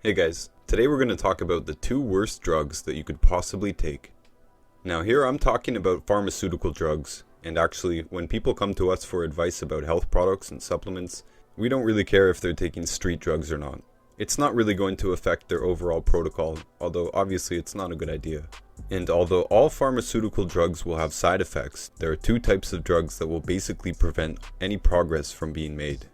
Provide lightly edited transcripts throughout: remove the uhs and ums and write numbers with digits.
Hey guys, today we're going to talk about the two worst drugs that you could possibly take. Now here I'm talking about pharmaceutical drugs, and actually when people come to us for advice about health products and supplements, we don't really care if they're taking street drugs or not. It's not really going to affect their overall protocol, although obviously it's not a good idea. And although all pharmaceutical drugs will have side effects, there are two types of drugs that will basically prevent any progress from being made.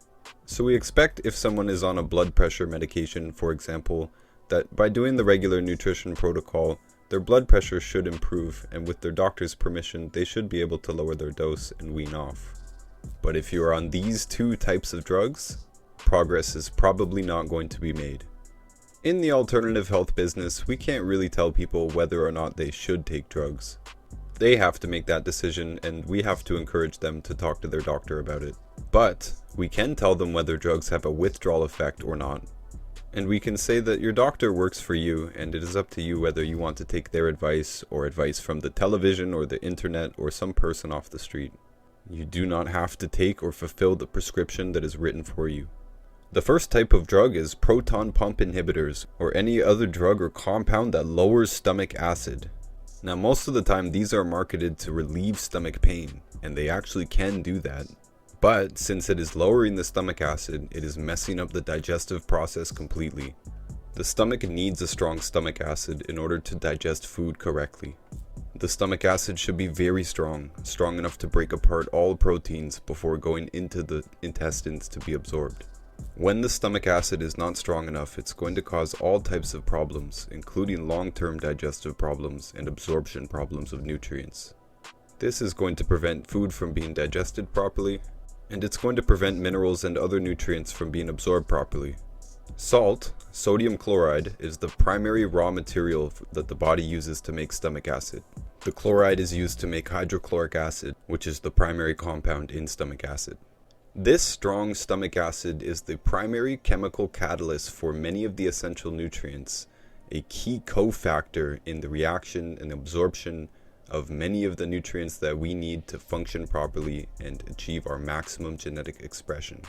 So we expect if someone is on a blood pressure medication, for example, that by doing the regular nutrition protocol, their blood pressure should improve, and with their doctor's permission, they should be able to lower their dose and wean off. But if you are on these two types of drugs, progress is probably not going to be made. In the alternative health business, we can't really tell people whether or not they should take drugs. They have to make that decision, and we have to encourage them to talk to their doctor about it. But we can tell them whether drugs have a withdrawal effect or not. And we can say that your doctor works for you, and it is up to you whether you want to take their advice or advice from the television or the internet or some person off the street. You do not have to take or fulfill the prescription that is written for you. The first type of drug is proton pump inhibitors, or any other drug or compound that lowers stomach acid. Now most of the time these are marketed to relieve stomach pain, and they actually can do that. But since it is lowering the stomach acid, it is messing up the digestive process completely. The stomach needs a strong stomach acid in order to digest food correctly. The stomach acid should be very strong enough to break apart all proteins before going into the intestines to be absorbed. When the stomach acid is not strong enough, it's going to cause all types of problems, including long-term digestive problems and absorption problems of nutrients. This is going to prevent food from being digested properly, and it's going to prevent minerals and other nutrients from being absorbed properly. Salt, sodium chloride, is the primary raw material that the body uses to make stomach acid. The chloride is used to make hydrochloric acid, which is the primary compound in stomach acid. This strong stomach acid is the primary chemical catalyst for many of the essential nutrients, a key cofactor in the reaction and absorption of many of the nutrients that we need to function properly and achieve our maximum genetic expression.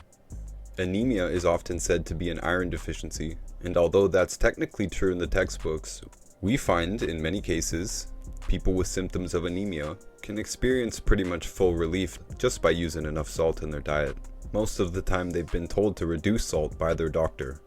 Anemia is often said to be an iron deficiency, and although that's technically true in the textbooks, we find in many cases people with symptoms of anemia can experience pretty much full relief just by using enough salt in their diet. Most of the time they've been told to reduce salt by their doctor.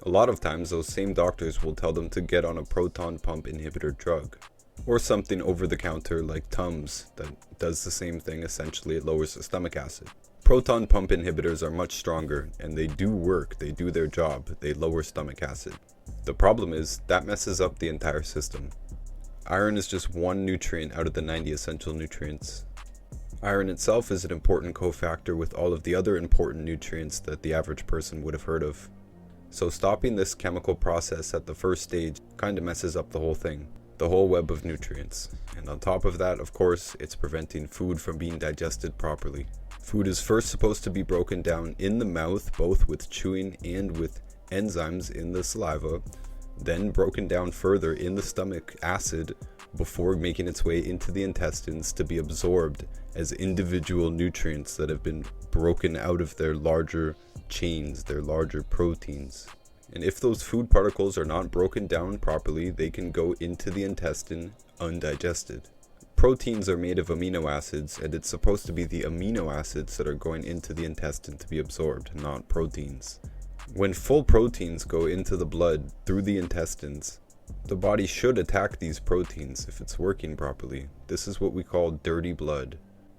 A lot of times those same doctors will tell them to get on a proton pump inhibitor drug, or something over the counter like Tums that does the same thing. Essentially it lowers the stomach acid. Proton pump inhibitors are much stronger, and they do work, they do their job, they lower stomach acid. The problem is that messes up the entire system. Iron is just one nutrient out of the 90 essential nutrients. Iron itself is an important cofactor with all of the other important nutrients that the average person would have heard of. So stopping this chemical process at the first stage kind of messes up the whole thing, the whole web of nutrients. And on top of that, of course, it's preventing food from being digested properly. Food is first supposed to be broken down in the mouth, both with chewing and with enzymes in the saliva, then broken down further in the stomach acid before making its way into the intestines to be absorbed as individual nutrients that have been broken out of their larger chains, their larger proteins. And if those food particles are not broken down properly, they can go into the intestine undigested. Proteins are made of amino acids, and it's supposed to be the amino acids that are going into the intestine to be absorbed, not proteins. When full proteins go into the blood through the intestines, the body should attack these proteins if it's working properly. This is what we call dirty blood.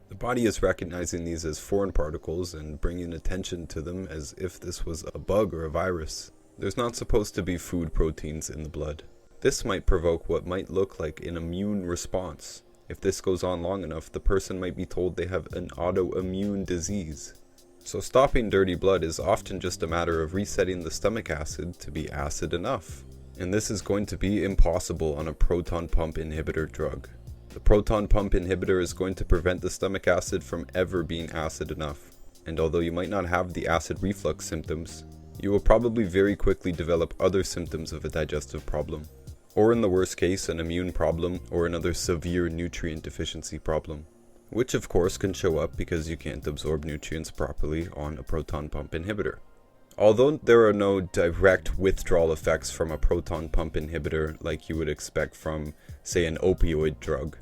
The body is recognizing these as foreign particles and bringing attention to them as if this was a bug or a virus. There's not supposed to be food proteins in the blood. This might provoke what might look like an immune response. If this goes on long enough, the person might be told they have an autoimmune disease. So stopping dirty blood is often just a matter of resetting the stomach acid to be acid enough. And this is going to be impossible on a proton pump inhibitor drug. The proton pump inhibitor is going to prevent the stomach acid from ever being acid enough. And although you might not have the acid reflux symptoms, you will probably very quickly develop other symptoms of a digestive problem. Or in the worst case, an immune problem or another severe nutrient deficiency problem. Which of course can show up because you can't absorb nutrients properly on a proton pump inhibitor. Although there are no direct withdrawal effects from a proton pump inhibitor like you would expect from, say, an opioid drug,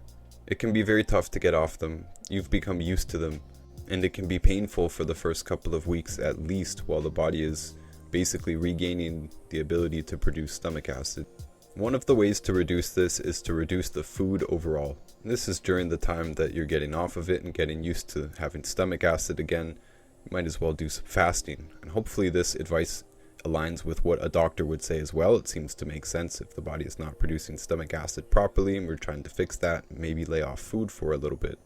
it can be very tough to get off them. You've become used to them, and it can be painful for the first couple of weeks at least while the body is basically regaining the ability to produce stomach acid. One of the ways to reduce this is to reduce the food overall. This is during the time that you're getting off of it and getting used to having stomach acid again. You might as well do some fasting, and hopefully this advice aligns with what a doctor would say as well. It seems to make sense. If the body is not producing stomach acid properly and we're trying to fix that, maybe lay off food for a little bit.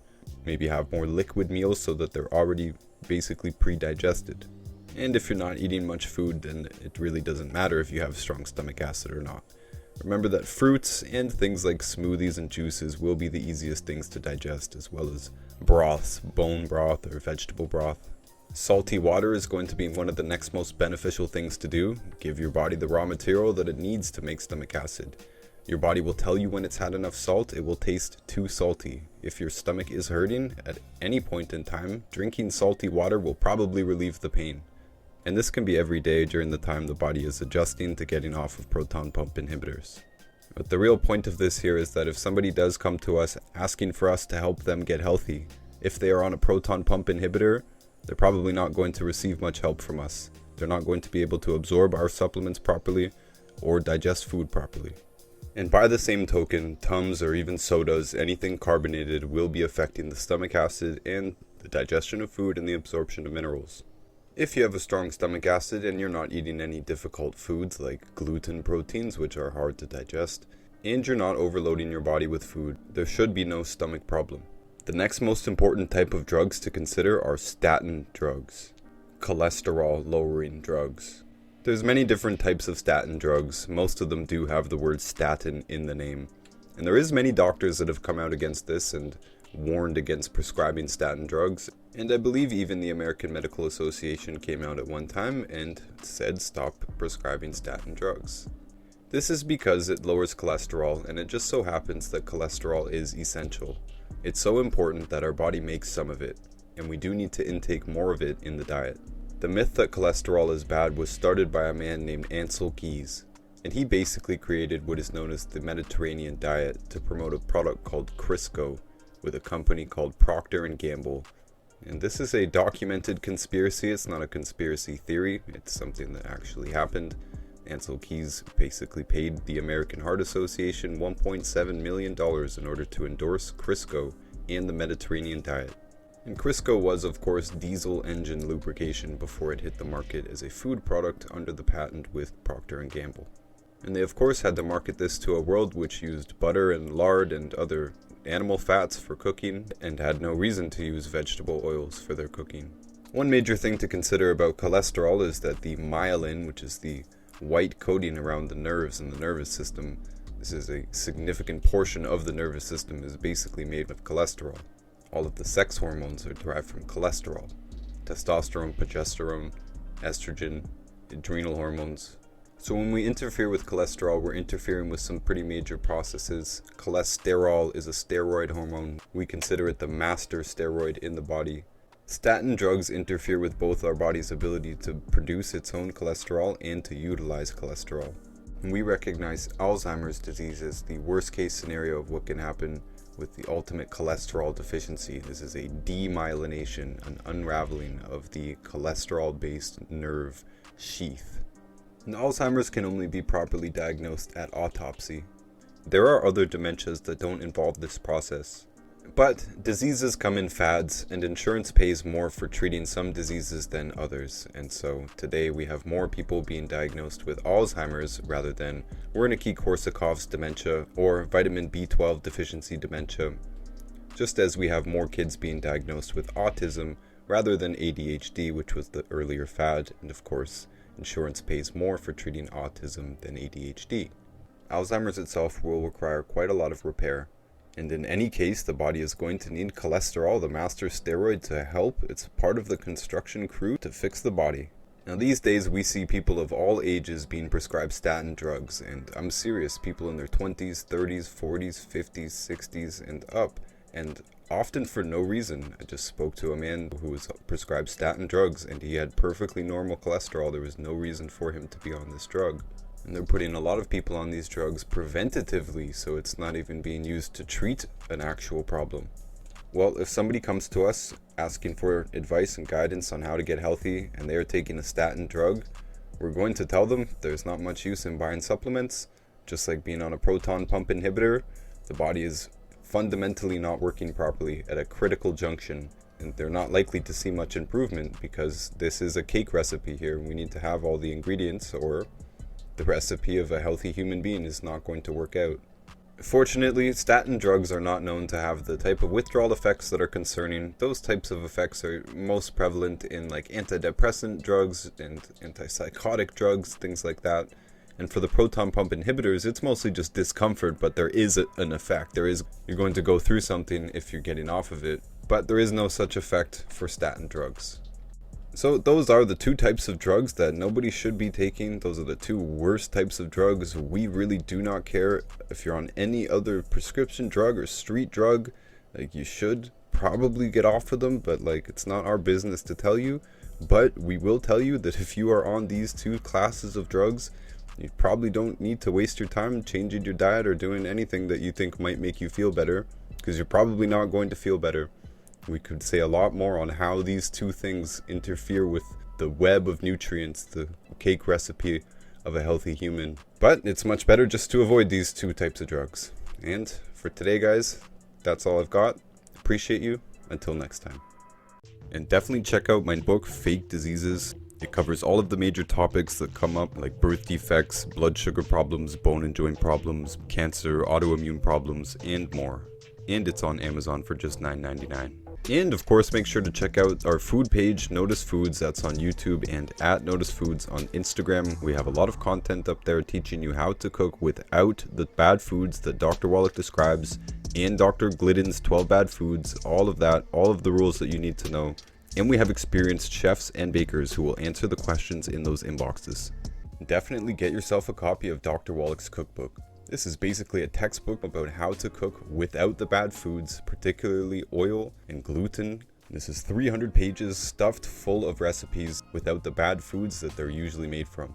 Maybe have more liquid meals so that they're already basically pre-digested. And if you're not eating much food, then it really doesn't matter if you have strong stomach acid or not. Remember that fruits and things like smoothies and juices will be the easiest things to digest, as well as broths, bone broth or vegetable broth. Salty water is going to be one of the next most beneficial things to do. Give your body the raw material that it needs to make stomach acid. Your body will tell you when it's had enough salt. It will taste too salty. If your stomach is hurting at any point in time, drinking salty water will probably relieve the pain. And this can be every day during the time the body is adjusting to getting off of proton pump inhibitors. But the real point of this here is that if somebody does come to us asking for us to help them get healthy, if they are on a proton pump inhibitor, they're probably not going to receive much help from us. They're not going to be able to absorb our supplements properly or digest food properly. And by the same token, Tums or even sodas, anything carbonated, will be affecting the stomach acid and the digestion of food and the absorption of minerals. If you have a strong stomach acid and you're not eating any difficult foods like gluten proteins, which are hard to digest, and you're not overloading your body with food, there should be no stomach problem. The next most important type of drugs to consider are statin drugs, cholesterol lowering drugs. There's many different types of statin drugs. Most of them do have the word statin in the name. And there is many doctors that have come out against this and warned against prescribing statin drugs, and I believe even the American Medical Association came out at one time and said stop prescribing statin drugs. This is because it lowers cholesterol, and it just so happens that cholesterol is essential. It's so important that our body makes some of it, and we do need to intake more of it in the diet. The myth that cholesterol is bad was started by a man named Ancel Keys, and he basically created what is known as the Mediterranean diet to promote a product called Crisco, with a company called Procter & Gamble. And this is a documented conspiracy. It's not a conspiracy theory. It's something that actually happened. Ancel Keys basically paid the American Heart Association $1.7 million in order to endorse Crisco and the Mediterranean diet. And Crisco was, of course, diesel engine lubrication before it hit the market as a food product under the patent with Procter & Gamble. And they, of course, had to market this to a world which used butter and lard and other animal fats for cooking, and had no reason to use vegetable oils for their cooking. One major thing to consider about cholesterol is that the myelin, which is the white coating around the nerves in the nervous system, this is a significant portion of the nervous system, is basically made of cholesterol. All of the sex hormones are derived from cholesterol. Testosterone, progesterone, estrogen, adrenal hormones. So when we interfere with cholesterol, we're interfering with some pretty major processes. Cholesterol is a steroid hormone. We consider it the master steroid in the body. Statin drugs interfere with both our body's ability to produce its own cholesterol and to utilize cholesterol. And we recognize Alzheimer's disease as the worst case scenario of what can happen with the ultimate cholesterol deficiency. This is a demyelination, an unraveling of the cholesterol-based nerve sheath. And Alzheimer's can only be properly diagnosed at autopsy. There are other dementias that don't involve this process. But diseases come in fads, and insurance pays more for treating some diseases than others. And so today we have more people being diagnosed with Alzheimer's rather than Wernicke-Korsakoff's dementia or vitamin B12 deficiency dementia, just as we have more kids being diagnosed with autism rather than ADHD, which was the earlier fad. And of course, insurance pays more for treating autism than ADHD. Alzheimer's itself will require quite a lot of repair. And in any case, the body is going to need cholesterol, the master steroid, to help. It's part of the construction crew to fix the body. Now these days we see people of all ages being prescribed statin drugs, and I'm serious, people in their 20s, 30s, 40s, 50s, 60s, and up. And often for no reason. I just spoke to a man who was prescribed statin drugs and he had perfectly normal cholesterol. There was no reason for him to be on this drug. And they're putting a lot of people on these drugs preventatively, so it's not even being used to treat an actual problem. Well, if somebody comes to us asking for advice and guidance on how to get healthy and they are taking a statin drug, we're going to tell them there's not much use in buying supplements. Just like being on a proton pump inhibitor, the body is fundamentally not working properly at a critical junction, and they're not likely to see much improvement because this is a cake recipe here. We need to have all the ingredients, or the recipe of a healthy human being is not going to work out. Fortunately, statin drugs are not known to have the type of withdrawal effects that are concerning. Those types of effects are most prevalent in like antidepressant drugs and antipsychotic drugs, things like that. And for the proton pump inhibitors, it's mostly just discomfort, but there is an effect. You're going to go through something if you're getting off of it, but there is no such effect for statin drugs. So those are the two types of drugs that nobody should be taking. Those are the two worst types of drugs. We really do not care if you're on any other prescription drug or street drug. Like, you should probably get off of them, but like, it's not our business to tell you. But we will tell you that if you are on these two classes of drugs, you probably don't need to waste your time changing your diet or doing anything that you think might make you feel better, because you're probably not going to feel better. We could say a lot more on how these two things interfere with the web of nutrients, the cake recipe of a healthy human. But it's much better just to avoid these two types of drugs. And for today, guys, that's all I've got. Appreciate you. Until next time. And definitely check out my book, Fake Diseases. It covers all of the major topics that come up, like birth defects, blood sugar problems, bone and joint problems, cancer, autoimmune problems, and more. And it's on Amazon for just $9.99. And of course, make sure to check out our food page, Notice Foods, that's on YouTube, and at Notice Foods on Instagram. We have a lot of content up there teaching you how to cook without the bad foods that Dr. Wallach describes, and Dr. Glidden's 12 bad foods, all of that, all of the rules that you need to know. And we have experienced chefs and bakers who will answer the questions in those inboxes. Definitely get yourself a copy of Dr. Wallach's cookbook. This is basically a textbook about how to cook without the bad foods, particularly oil and gluten. This is 300 pages stuffed full of recipes without the bad foods that they're usually made from.